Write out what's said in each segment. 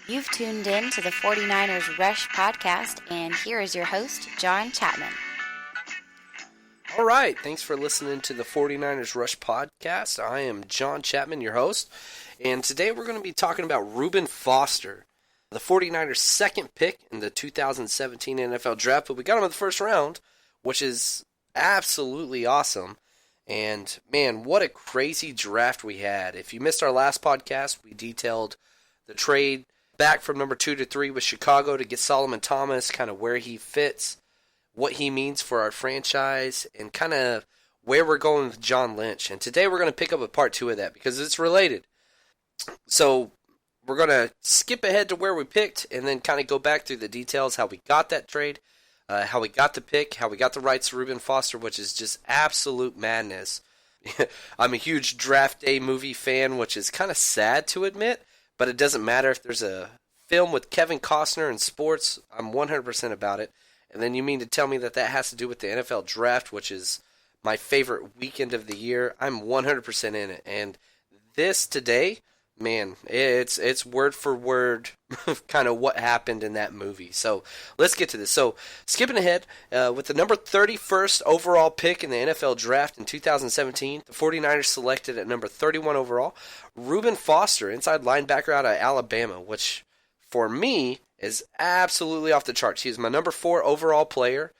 You've tuned in to the 49ers Rush podcast, and here is your host, John Chapman. All right, thanks for listening to the 49ers Rush podcast. I am John Chapman, your host, and today we're going to be talking about Reuben Foster, the 49ers' second pick in the 2017 NFL Draft, but we got him in the first round, which is absolutely awesome. And, man, what a crazy draft we had. If you missed our last podcast, we detailed the trade back from number 2 to 3 with Chicago to get Solomon Thomas, kind of where he fits, what he means for our franchise, and kind of where we're going with John Lynch. And today we're going to pick up a part 2 of that because it's related. So we're going to skip ahead to where we picked and then kind of go back through the details, how we got that trade, how we got the pick, how we got the rights to Reuben Foster, which is just absolute madness. I'm a huge draft day movie fan, which is kind of sad to admit, but it doesn't matter if there's a film with Kevin Costner in sports, I'm 100% about it. And then you mean to tell me that that has to do with the NFL Draft, which is my favorite weekend of the year? I'm 100% in it. And this today, man, it's word for word kind of what happened in that movie. So let's get to this. So skipping ahead, with the number 31st overall pick in the NFL Draft in 2017, the 49ers selected at number 31 overall, Reuben Foster, inside linebacker out of Alabama, which for me is absolutely off the charts. He is my number 4 overall player,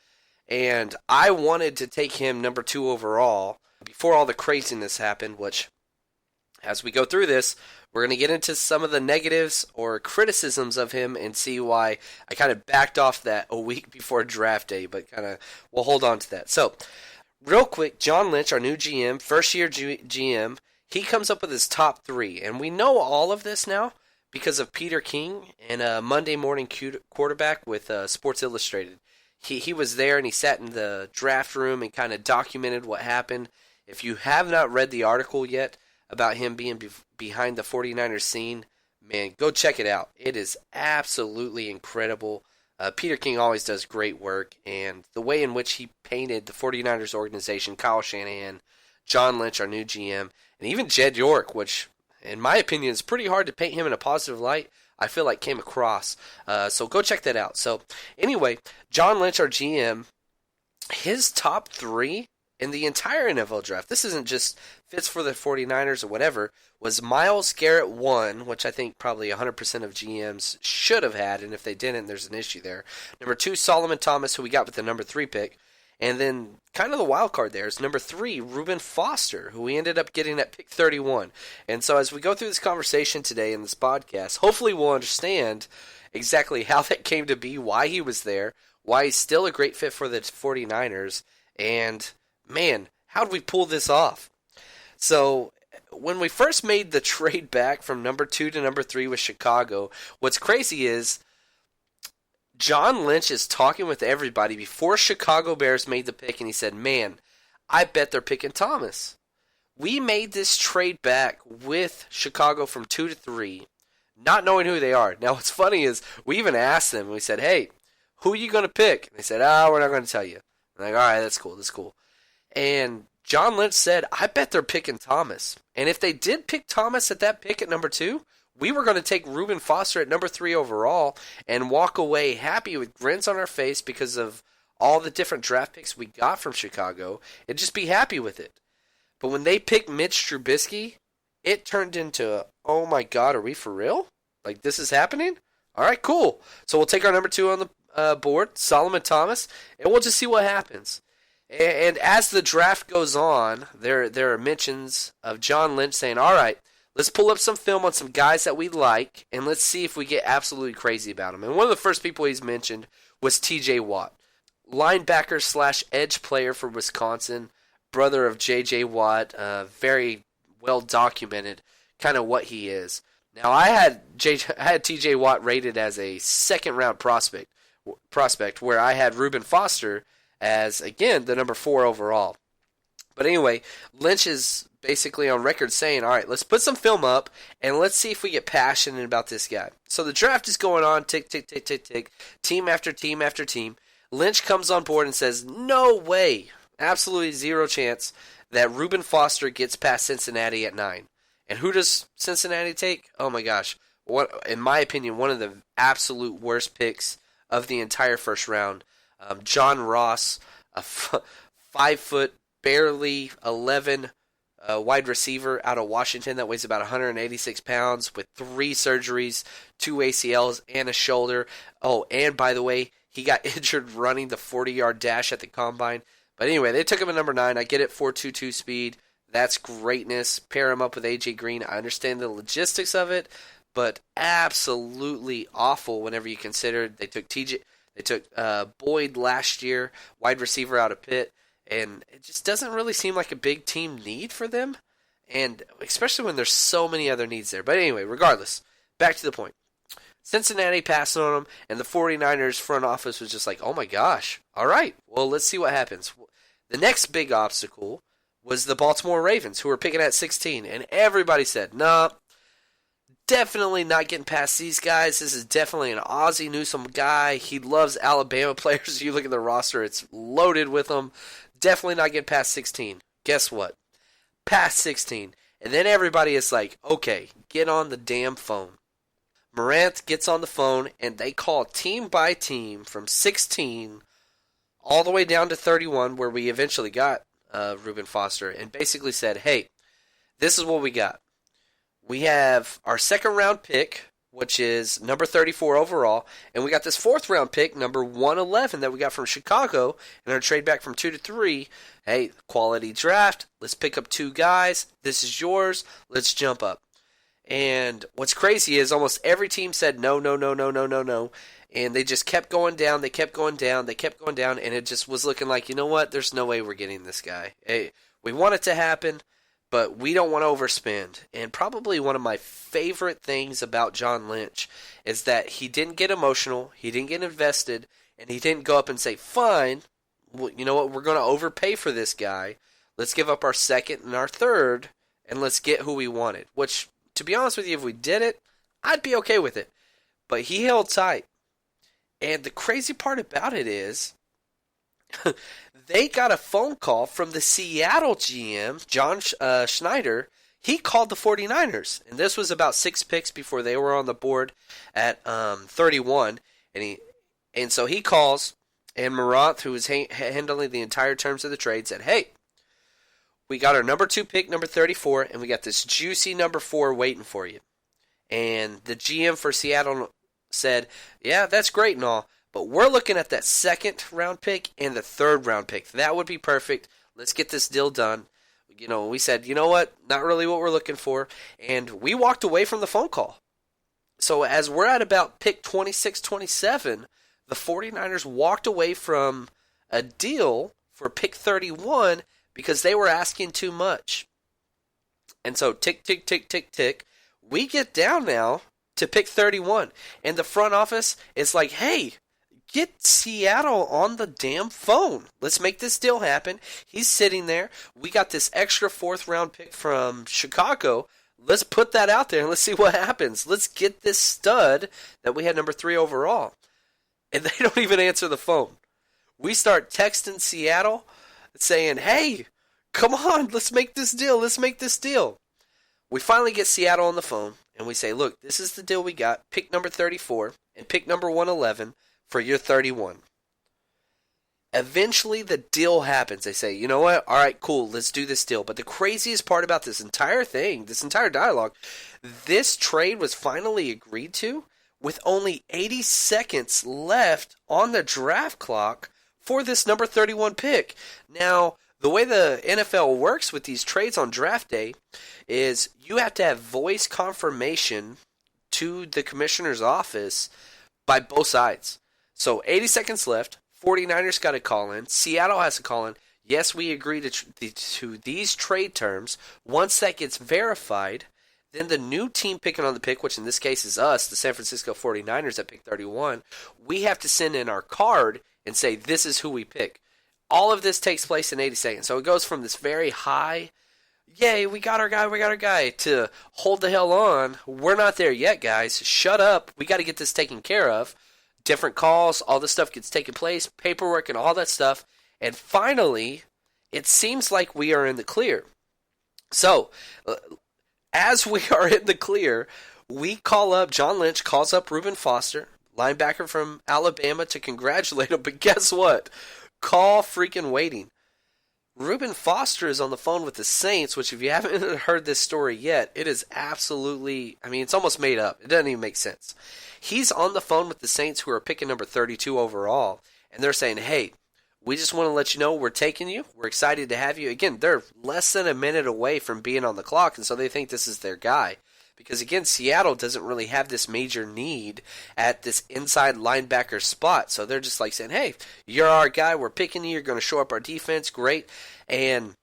and I wanted to take him number 2 overall before all the craziness happened, which, as we go through this, we're going to get into some of the negatives or criticisms of him and see why I kind of backed off that a week before draft day, but kind of we'll hold on to that. So, real quick, John Lynch, our new GM, first-year GM, he comes up with his top 3, and we know all of this now because of Peter King and a Monday Morning Quarterback with Sports Illustrated. He was there and he sat in the draft room and kind of documented what happened. If you have not read the article yet about him being behind the 49ers scene, man, go check it out. It is absolutely incredible. Peter King always does great work, and the way in which he painted the 49ers organization, Kyle Shanahan, John Lynch, our new GM, and even Jed York, which in my opinion is pretty hard to paint him in a positive light, I feel like came across. So go check that out. So anyway, John Lynch, our GM, his top 3 in the entire NFL draft, this isn't just fits for the 49ers or whatever, was Myles Garrett 1, which I think probably 100% of GMs should have had, and if they didn't, there's an issue there. Number 2, Solomon Thomas, who we got with the number 3 pick. And then kind of the wild card there is number 3, Reuben Foster, who we ended up getting at pick 31. And so as we go through this conversation today in this podcast, hopefully we'll understand exactly how that came to be, why he was there, why he's still a great fit for the 49ers, and, man, how did we pull this off? So when we first made the trade back from number 2 to number 3 with Chicago, what's crazy is John Lynch is talking with everybody before Chicago Bears made the pick, and he said, man, I bet they're picking Thomas. We made this trade back with Chicago from 2 to 3, not knowing who they are. Now, what's funny is we even asked them, we said, hey, who are you going to pick? And they said, we're not going to tell you. I'm like, all right, that's cool. And John Lynch said, I bet they're picking Thomas. And if they did pick Thomas at that pick at number 2, we were going to take Reuben Foster at number 3 overall and walk away happy with grins on our face because of all the different draft picks we got from Chicago and just be happy with it. But when they picked Mitch Trubisky, it turned into, oh my God, are we for real? Like, this is happening? All right, cool. So we'll take our number 2 on the board, Solomon Thomas, and we'll just see what happens. And as the draft goes on, there are mentions of John Lynch saying, all right, let's pull up some film on some guys that we like, and let's see if we get absolutely crazy about them. And one of the first people he's mentioned was T.J. Watt, linebacker / edge player for Wisconsin, brother of J.J. Watt, very well documented kind of what he is. Now, I had T.J. Watt rated as a second-round prospect, where I had Reuben Foster as, again, the number 4 overall. But anyway, Lynch is basically on record saying, all right, let's put some film up, and let's see if we get passionate about this guy. So the draft is going on, tick, tick, tick, tick, tick, team after team after team. Lynch comes on board and says, no way, absolutely zero chance that Reuben Foster gets past Cincinnati at 9. And who does Cincinnati take? Oh my gosh, in my opinion, one of the absolute worst picks of the entire first round. John Ross, a 5 foot, barely 11 wide receiver out of Washington that weighs about 186 pounds with 3 surgeries, 2 ACLs, and a shoulder. Oh, and by the way, he got injured running the 40-yard dash at the combine. But anyway, they took him at number 9. I get it, 4.22 speed. That's greatness. Pair him up with A.J. Green. I understand the logistics of it, but absolutely awful whenever you consider they took Boyd last year, wide receiver out of Pitt, and it just doesn't really seem like a big team need for them, and especially when there's so many other needs there. But anyway, regardless, back to the point. Cincinnati passed on them, and the 49ers front office was just like, oh my gosh, all right, well, let's see what happens. The next big obstacle was the Baltimore Ravens, who were picking at 16, and everybody said, nah, definitely not getting past these guys. This is definitely an Ozzie Newsome guy. He loves Alabama players. You look at the roster, it's loaded with them. Definitely not getting past 16. Guess what? Past 16. And then everybody is like, okay, get on the damn phone. Morant gets on the phone, and they call team by team from 16 all the way down to 31, where we eventually got Reuben Foster, and basically said, hey, this is what we got. We have our second round pick, which is number 34 overall, and we got this fourth round pick, number 111, that we got from Chicago, and our trade back from 2 to 3. Hey, quality draft. Let's pick up 2 guys. This is yours. Let's jump up. And what's crazy is almost every team said no, no, no, no, no, no, no. And they just kept going down. They kept going down. They kept going down. And it just was looking like, you know what? There's no way we're getting this guy. Hey, we want it to happen, but we don't want to overspend. And probably one of my favorite things about John Lynch is that he didn't get emotional. He didn't get invested. And he didn't go up and say, fine, well, you know what? We're going to overpay for this guy. Let's give up our second and our third, and let's get who we wanted. Which, to be honest with you, if we did it, I'd be okay with it. But he held tight. And the crazy part about it is they got a phone call from the Seattle GM, John Schneider. He called the 49ers. And this was about 6 picks before they were on the board at 31. And so he calls, and Morant, who was handling the entire terms of the trade, said, hey, we got our number 2 pick, number 34, and we got this juicy number 4 waiting for you. And the GM for Seattle said, yeah, that's great and all, but we're looking at that second round pick and the third round pick. That would be perfect. Let's get this deal done. You know, we said, you know what, not really what we're looking for, and we walked away from the phone call. So as we're at about pick 26, 27, the 49ers walked away from a deal for pick 31 because they were asking too much. And so tick, tick, tick, tick, tick. We get down now to pick 31. And the front office is like, hey, get Seattle on the damn phone. Let's make this deal happen. He's sitting there. We got this extra 4th round pick from Chicago. Let's put that out there and let's see what happens. Let's get this stud that we had number 3 overall. And they don't even answer the phone. We start texting Seattle saying, hey, come on, let's make this deal. Let's make this deal. We finally get Seattle on the phone, and we say, look, this is the deal we got. Pick number 34 and pick number 111 for your 31. Eventually, the deal happens. They say, you know what? All right, cool, let's do this deal. But the craziest part about this entire thing, this entire dialogue, this trade was finally agreed to with only 80 seconds left on the draft clock for this number 31 pick. Now, the way the NFL works with these trades on draft day is you have to have voice confirmation to the commissioner's office by both sides. So 80 seconds left. 49ers got to call in. Seattle has to call in. Yes, we agree to these trade terms. Once that gets verified, then the new team picking on the pick, which in this case is us, the San Francisco 49ers at pick 31, we have to send in our card and say this is who we pick. All of this takes place in 80 seconds. So it goes from this very high, yay, we got our guy, to hold the hell on. We're not there yet, guys. Shut up. We got to get this taken care of. Different calls, all this stuff gets taken place, paperwork and all that stuff. And finally, it seems like we are in the clear. So, as we are in the clear, John Lynch calls up Reuben Foster, linebacker from Alabama, to congratulate him. But guess what? Call freaking waiting. Reuben Foster is on the phone with the Saints, which if you haven't heard this story yet, it is absolutely, it's almost made up. It doesn't even make sense. He's on the phone with the Saints, who are picking number 32 overall, and they're saying, hey, we just want to let you know we're taking you. We're excited to have you. Again, they're less than a minute away from being on the clock, and so they think this is their guy. Because, again, Seattle doesn't really have this major need at this inside linebacker spot. So they're just like saying, hey, you're our guy. We're picking you. You're going to show up our defense. Great. And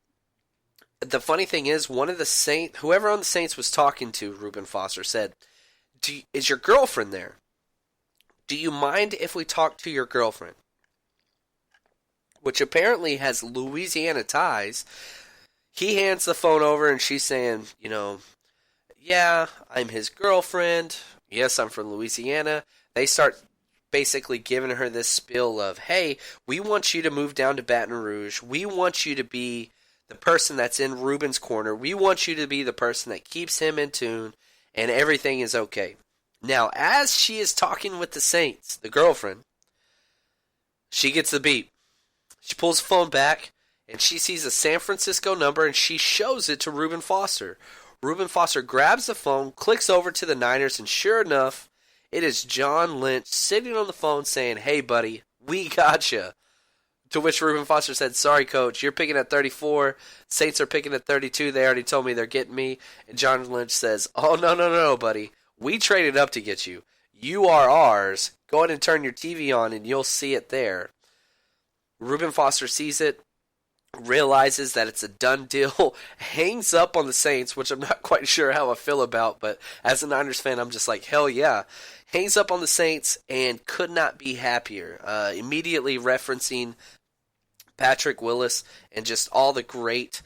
the funny thing is, whoever on the Saints was talking to Reuben Foster said, is your girlfriend there? Do you mind if we talk to your girlfriend? Which apparently has Louisiana ties. He hands the phone over, and she's saying, yeah, I'm his girlfriend. Yes, I'm from Louisiana. They start basically giving her this spiel of, hey, we want you to move down to Baton Rouge. We want you to be the person that's in Reuben's corner. We want you to be the person that keeps him in tune, and everything is okay. Now, as she is talking with the Saints, the girlfriend, she gets the beep. She pulls the phone back, and she sees a San Francisco number, and she shows it to Reuben Foster. Reuben Foster grabs the phone, clicks over to the Niners, and sure enough, it is John Lynch sitting on the phone saying, hey, buddy, we gotcha. To which Reuben Foster said, sorry, coach, you're picking at 34. Saints are picking at 32. They already told me they're getting me. And John Lynch says, oh, no, buddy. We traded up to get you. You are ours. Go ahead and turn your TV on, and you'll see it there. Reuben Foster sees it, realizes that it's a done deal, hangs up on the Saints, which I'm not quite sure how I feel about, but as a Niners fan, I'm just like, hell yeah. Hangs up on the Saints and could not be happier. Immediately referencing Patrick Willis and just all the great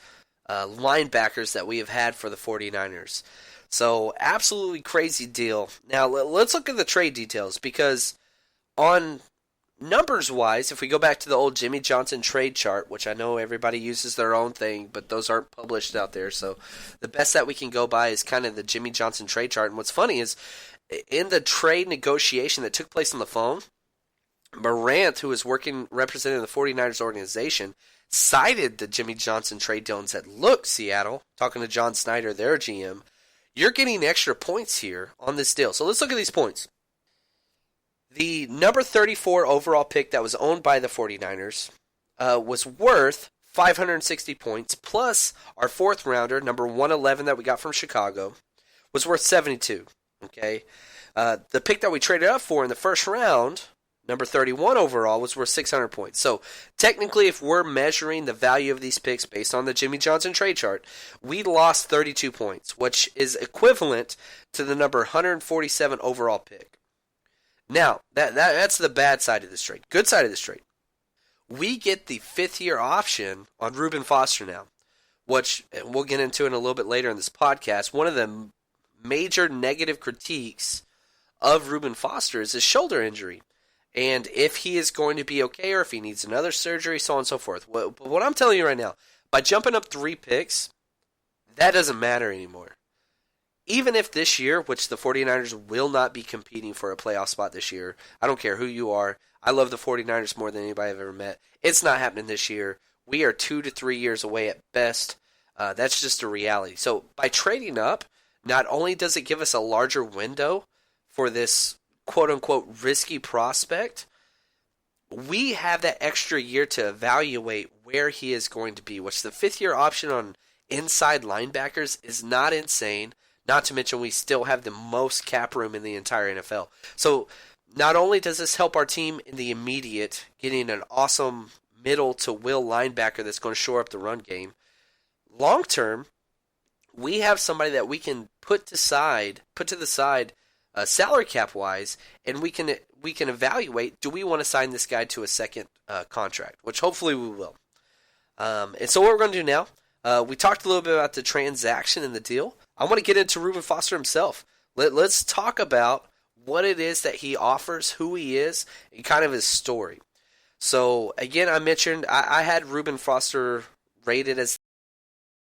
linebackers that we have had for the 49ers. So, absolutely crazy deal. Now, let's look at the trade details, because on numbers-wise, if we go back to the old Jimmy Johnson trade chart, which I know everybody uses their own thing, but those aren't published out there, so the best that we can go by is kind of the Jimmy Johnson trade chart. And what's funny is, in the trade negotiation that took place on the phone, Morant, who was representing the 49ers organization, cited the Jimmy Johnson trade deal and said, look, Seattle, talking to John Snyder, their GM, you're getting extra points here on this deal. So let's look at these points. The number 34 overall pick that was owned by the 49ers was worth 560 points, plus our fourth rounder, number 111 that we got from Chicago, was worth 72. Okay, the pick that we traded up for in the first round, number 31 overall, was worth 600 points. So technically, if we're measuring the value of these picks based on the Jimmy Johnson trade chart, we lost 32 points, which is equivalent to the number 147 overall pick. Now, that's the bad side of this trade. Good side of this trade. We get the fifth-year option on Reuben Foster now, which we'll get into in a little bit later in this podcast. One of the major negative critiques of Reuben Foster is his shoulder injury, and if he is going to be okay or if he needs another surgery, so on and so forth. What I'm telling you right now, by jumping up 3 picks, that doesn't matter anymore. Even if this year, which the 49ers will not be competing for a playoff spot this year, I don't care who you are. I love the 49ers more than anybody I've ever met. It's not happening this year. We are 2 to 3 years away at best. That's just a reality. So by trading up, not only does it give us a larger window for this quote-unquote risky prospect, we have that extra year to evaluate where he is going to be, which the fifth-year option on inside linebackers is not insane. Not to mention we still have the most cap room in the entire NFL. So not only does this help our team in the immediate, getting an awesome middle to will linebacker that's going to shore up the run game, long term, we have somebody that we can put to the side salary cap wise, and we can evaluate, do we want to sign this guy to a second contract, which hopefully we will. And so what we're going to do now, we talked a little bit about the transaction and the deal. I want to get into Reuben Foster himself. Let's talk about what it is that he offers, who he is, and kind of his story. So, again, I mentioned I had Reuben Foster rated as